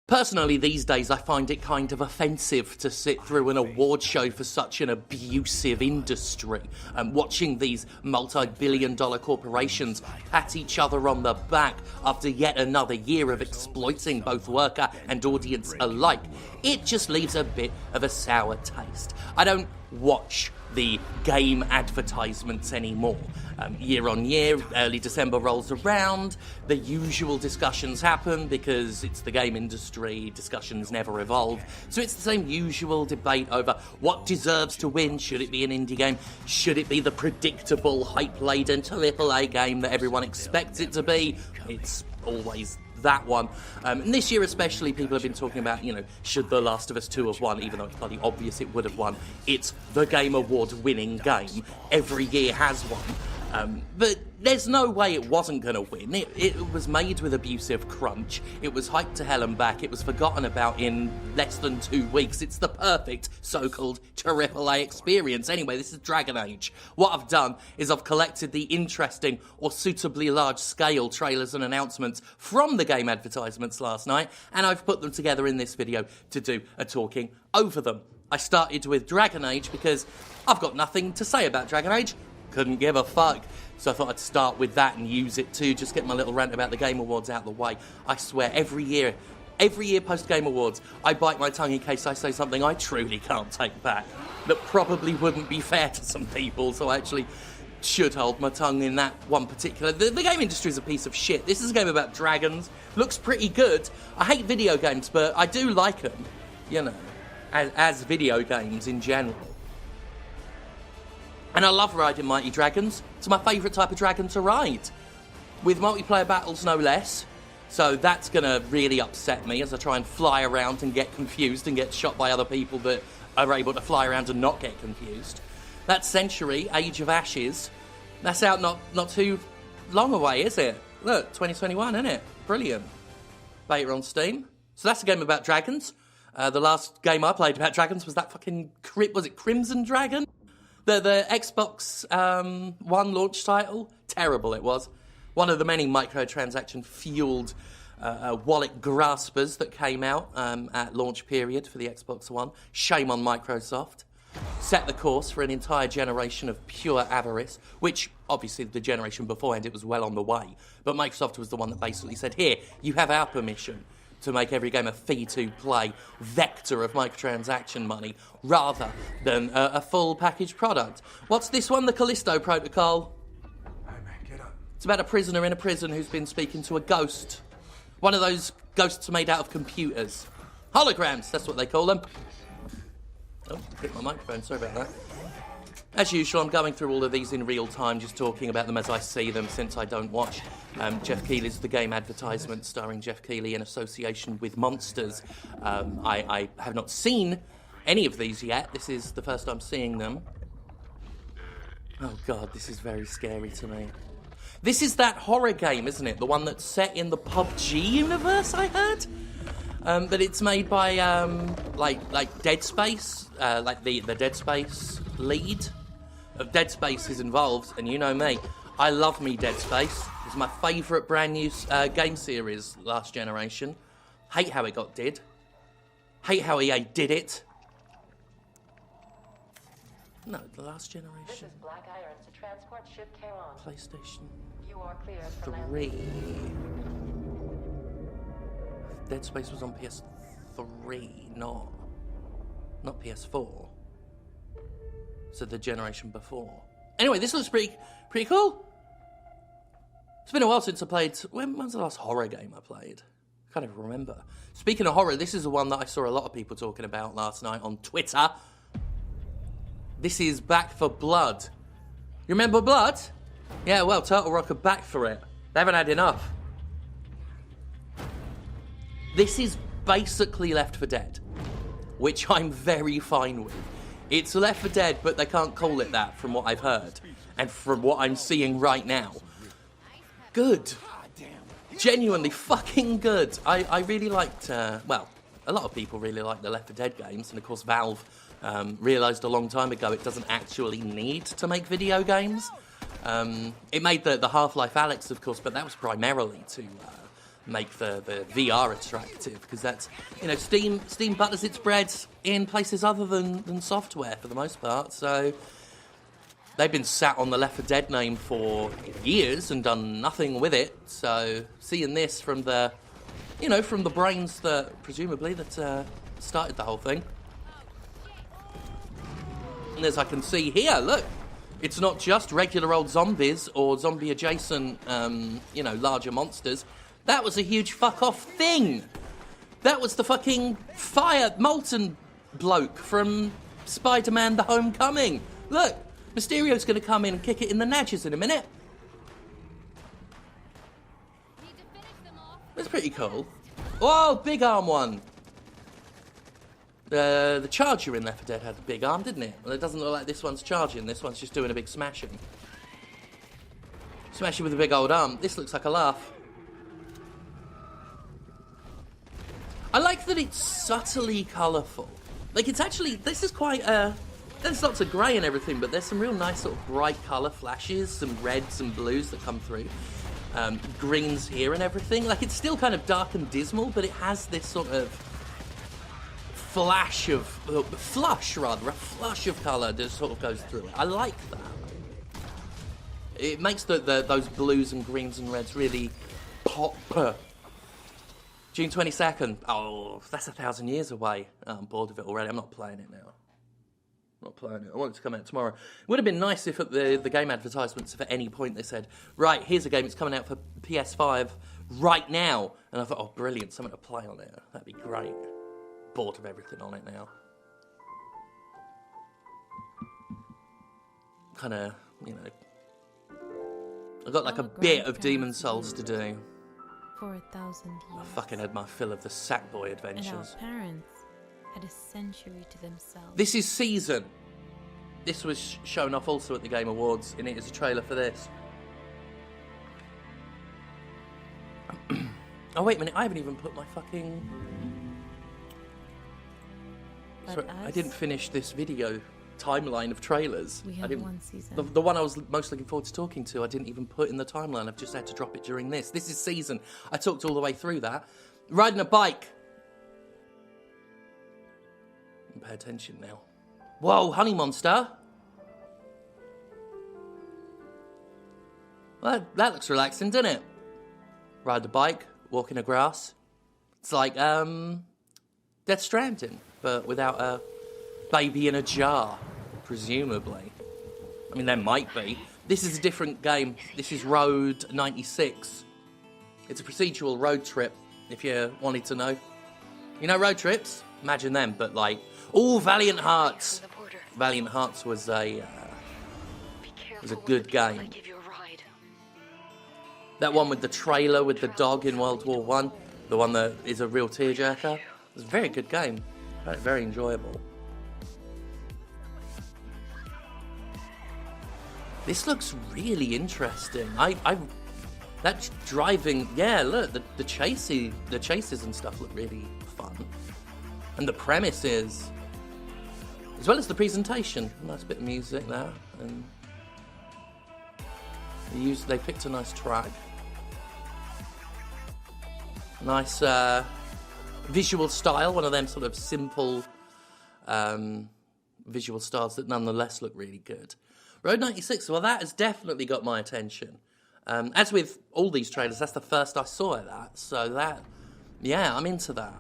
Personally, these days, I find it kind of offensive to sit through an award show for such an abusive industry. Watching these multi-billion-dollar corporations pat each other on the back after yet another year of exploiting both worker and audience alike, it just leaves a bit of a sour taste. I don't watch the game advertisements anymore. Year on year, early December rolls around, the usual discussions happen because it's the game industry, discussions never evolve. So it's the same usual debate over what deserves to win. Should it be an indie game? Should it be the predictable, hype-laden AAA game that everyone expects it to be? It's always that one. And this year especially, people have been talking about, should The Last of Us 2 have won, even though it's bloody obvious it would have won. It's the Game Award winning game. Every year has one. But there's no way it wasn't going to win. It was made with abusive crunch. It was hyped to hell and back. It was forgotten about in less than 2 weeks. It's the perfect so-called AAA experience. Anyway, this is Dragon Age. What I've done is I've collected the interesting or suitably large-scale trailers and announcements from the game advertisements last night, and I've put them together in this video to do a talking over them. I started with Dragon Age because I've got nothing to say about Dragon Age. Couldn't give a fuck. So I thought I'd start with that and use it too, just get my little rant about the Game Awards out of the way. I swear, every year post-Game Awards, I bite my tongue in case I say something I truly can't take back. That probably wouldn't be fair to some people, so I actually should hold my tongue in that one particular. The game industry is a piece of shit. This is a game about dragons. Looks pretty good. I hate video games, but I do like them, as video games in general. And I love riding mighty dragons. It's my favourite type of dragon to ride. With multiplayer battles, no less. So that's going to really upset me as I try and fly around and get confused and get shot by other people that are able to fly around and not get confused. That Century, Age of Ashes, that's out not too long away, is it? Look, 2021, isn't it? Brilliant. Beta on Steam. So that's a game about dragons. The last game I played about dragons was that fucking... Was it Crimson Dragon? The Xbox One launch title, terrible it was. One of the many microtransaction-fueled wallet graspers that came out at launch period for the Xbox One. Shame on Microsoft. Set the course for an entire generation of pure avarice, which, obviously, the generation beforehand, it was well on the way. But Microsoft was the one that basically said, here, you have our permission to make every game a fee-to-play vector of microtransaction money, rather than a full packaged product. What's this one? The Callisto Protocol. Hey man, get up. It's about a prisoner in a prison who's been speaking to a ghost. One of those ghosts made out of computers. Holograms, that's what they call them. Oh, hit my microphone, sorry about that. As usual, I'm going through all of these in real time, just talking about them as I see them, since I don't watch Jeff Keighley's The Game Advertisement, starring Jeff Keighley in association with Monsters. I have not seen any of these yet. This is the first I'm seeing them. Oh God, this is very scary to me. This is that horror game, isn't it? The one that's set in the PUBG universe, I heard? But it's made by, like Dead Space, like the Dead Space lead of Dead Space is involved, and you know me, I love me Dead Space. It's my favourite brand new game series last generation. Hate how it got did. Hate how EA did it. No, the last generation. This is Black Iron to transport ship Charon. PlayStation You are cleared for 3. Dead Space was on PS3, not PS4. So the generation before. Anyway, this looks pretty cool. It's been a while since I played... When was the last horror game I played? I can't even remember. Speaking of horror, this is the one that I saw a lot of people talking about last night on Twitter. This is Back for Blood. You remember Blood? Yeah, well, Turtle Rock are back for it. They haven't had enough. This is basically Left 4 Dead, which I'm very fine with. It's Left 4 Dead, but they can't call it that from what I've heard. And from what I'm seeing right now. Good. Genuinely fucking good. I really liked, well, a lot of people really like the Left 4 Dead games. And of course Valve realised a long time ago it doesn't actually need to make video games. It made the Half-Life Alyx, of course, but that was primarily to make the VR attractive, because that's, you know, Steam butters its bread in places other than software for the most part. So they've been sat on the Left 4 Dead name for years and done nothing with it. So seeing this from the, you know, from the brains that presumably that started the whole thing. And as I can see here, look, it's not just regular old zombies or zombie adjacent, you know, larger monsters. That was a huge fuck off thing. That was the fucking fire molten bloke from Spider-Man: The Homecoming. Look, Mysterio's going to come in and kick it in the nadges in a minute. That's pretty cool. Whoa, big arm one. The charger in Left 4 Dead had a big arm, didn't it? Well, it doesn't look like this one's charging. This one's just doing a big smashing. Smashing with a big old arm. This looks like a laugh. I like that it's subtly colourful. Like, it's actually, this is quite, there's lots of grey and everything, but there's some real nice sort of bright colour flashes, some reds and blues that come through. Greens here and everything. Like, it's still kind of dark and dismal, but it has this sort of flush of colour that sort of goes through it. I like that. It makes those blues and greens and reds really pop. June 22nd. Oh, that's 1,000 years away. Oh, I'm bored of it already. I'm not playing it now. Not playing it. I want it to come out tomorrow. It would have been nice if at the game advertisements, if at any point they said, right, here's a game, it's coming out for PS5 right now. And I thought, oh, brilliant, something to play on it. That'd be great. Bored of everything on it now. Kind of, you know, I've got like a bit of Demon Souls to do. For 1,000 years. I fucking had my fill of the Sackboy And our adventures. parents had a century to themselves. This is Season. This was shown off also at the Game Awards, and it is a trailer for this. Oh, wait a minute, I haven't even put my fucking... Sorry, I didn't finish this video timeline of trailers. We I have didn't, one season. the one I was most looking forward to talking to, I didn't even put in the timeline. I've just had to drop it during this. This is Season. I talked all the way through that. Riding a bike. Pay attention now. Whoa, honey monster. Well, that looks relaxing, doesn't it? Ride the bike, walk in the grass. It's like Death Stranding, but without a baby in a jar, presumably. I mean, there might be. This is a different game. This is Road 96. It's a procedural road trip, if you wanted to know. You know road trips? Imagine them, but like... Oh, Valiant Hearts. Valiant Hearts was a good game. That one with the trailer with the dog in World War One, the one that is a real tearjerker. It was a very good game. Very, very enjoyable. This looks really interesting. That driving, yeah, look, the chases and stuff look really fun. And the premise is, as well as the presentation, a nice bit of music there, and they picked a nice track. Nice visual style, one of them sort of simple visual styles that nonetheless look really good. Road 96, well, that has definitely got my attention. As with all these trailers, that's the first I saw of that, so that, yeah, I'm into that.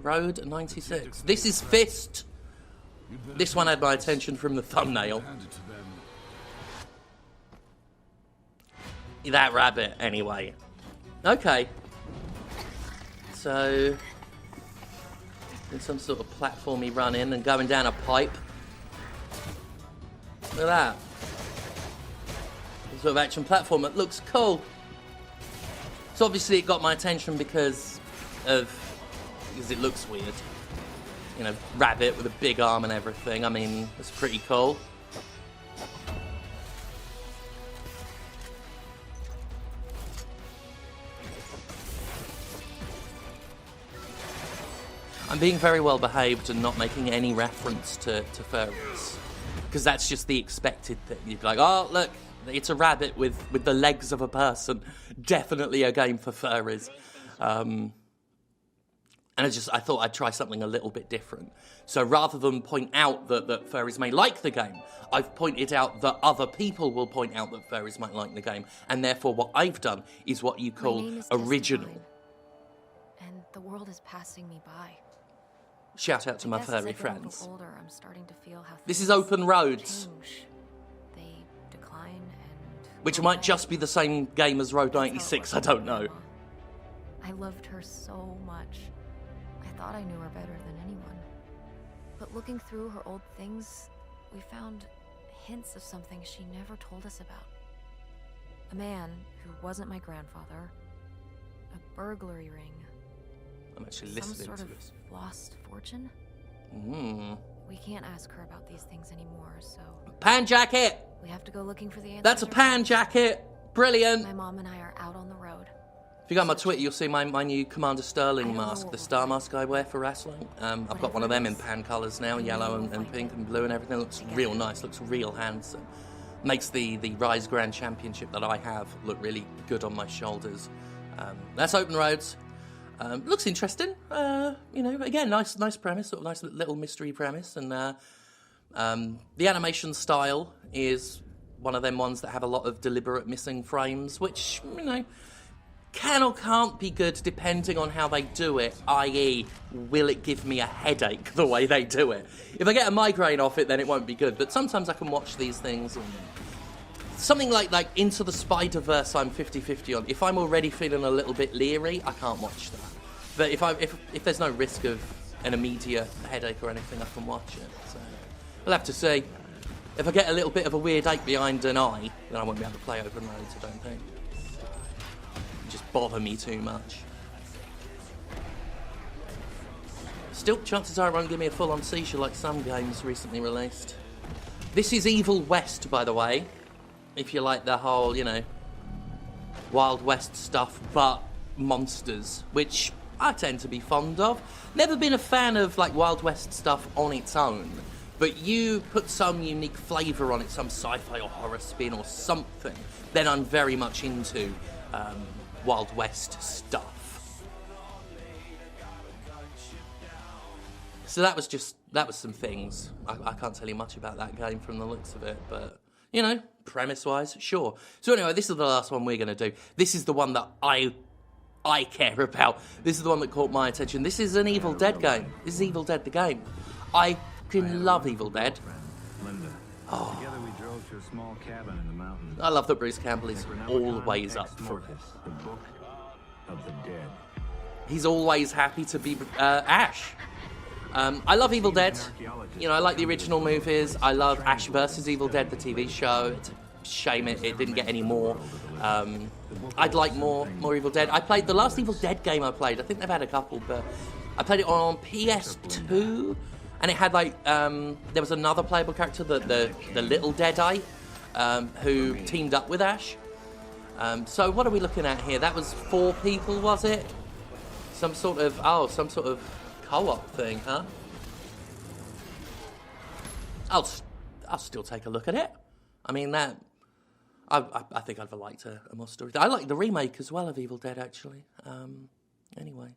Road 96. This is Fist. This one had my attention from the thumbnail. That rabbit, anyway. Okay. So, in some sort of platformy run in and going down a pipe. Look at that. Some sort of action platform. It looks cool. So obviously it got my attention because it looks weird. You know, rabbit with a big arm and everything. I mean, it's pretty cool. I'm being very well behaved and not making any reference to furries. Because that's just the expected thing. You'd be like, oh, look, it's a rabbit with the legs of a person. Definitely a game for furries. And I thought I'd try something a little bit different. So rather than point out that furries may like the game, I've pointed out that other people will point out that furries might like the game, and therefore what I've done is what you My call name is original. Testine, and the world is passing me by. Shout out to I my guess as I furry get a little friends. older, I'm starting to feel how This is things Open Roads, change. They decline and which go might away. just be the same game as Road That's how it 96, was I with don't know. Grandma. I loved her so much. I thought I knew her better than anyone. But looking through her old things, we found hints of something she never told us about. A man who wasn't my grandfather, a burglary ring, I'm actually some listening sort to of this. lost fortune. Mm. We can't ask her about these things anymore, so Pan jacket! we have to go looking for the answers. That's a pan ourselves. jacket! Brilliant! My mom and I are out on the road. If you go on my Twitter, you'll see my new Commander I Sterling don't know mask, what the we'll star find. mask I wear for wrestling. I've got one of them in pan colours now, yellow and pink and blue and everything. It looks real nice, looks real handsome. Makes the Rise Grand Championship that I have look really good on my shoulders. That's Open Roads. Looks interesting. Again, nice premise, sort of nice little mystery premise. And the animation style is one of them ones that have a lot of deliberate missing frames, which, can or can't be good depending on how they do it, i.e., will it give me a headache the way they do it? If I get a migraine off it, then it won't be good. But sometimes I can watch these things and something like Into the Spider-Verse I'm 50-50 on. If I'm already feeling a little bit leery, I can't watch that. But if there's no risk of an immediate headache or anything, I can watch it. So we'll have to see. If I get a little bit of a weird ache behind an eye, then I won't be able to play Open Roads, I don't think. Just bother me too much. Still, chances are it won't give me a full-on seizure like some games recently released. This is Evil West, by the way. If you like the whole, Wild West stuff, but monsters, which I tend to be fond of. Never been a fan of, Wild West stuff on its own. But you put some unique flavour on it, some sci-fi or horror spin or something, then I'm very much into Wild West stuff. So that was some things. I can't tell you much about that game from the looks of it, but, premise-wise, sure. So anyway, this is the last one we're going to do. This is the one that I care about. This is the one that caught my attention. This is an Evil Dead game. This is Evil Dead the game. I fucking love Evil Dead. Linda. Oh. Together we drove to a small cabin in the mountains. I love that Bruce Campbell is always up for it. The Book of the Dead. He's always happy to be Ash. I love Evil Dead. I like the original movies. I love Ash vs. Evil Dead, the TV show. It's a shame it didn't get any more. I'd like more Evil Dead. I played the last Evil Dead game I played. I think they've had a couple, but I played it on PS2, and it had there was another playable character, the little Deadite, who teamed up with Ash. So what are we looking at here? That was 4 people, was it? Some sort of co-op thing, huh? I'll still take a look at it. I mean, I think I'd have liked a more story. I like the remake as well of Evil Dead, actually. Anyway,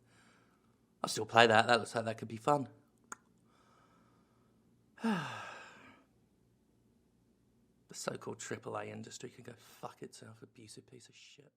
I'll still play that. That looks like that could be fun. The so-called AAA industry can go fuck itself, abusive piece of shit.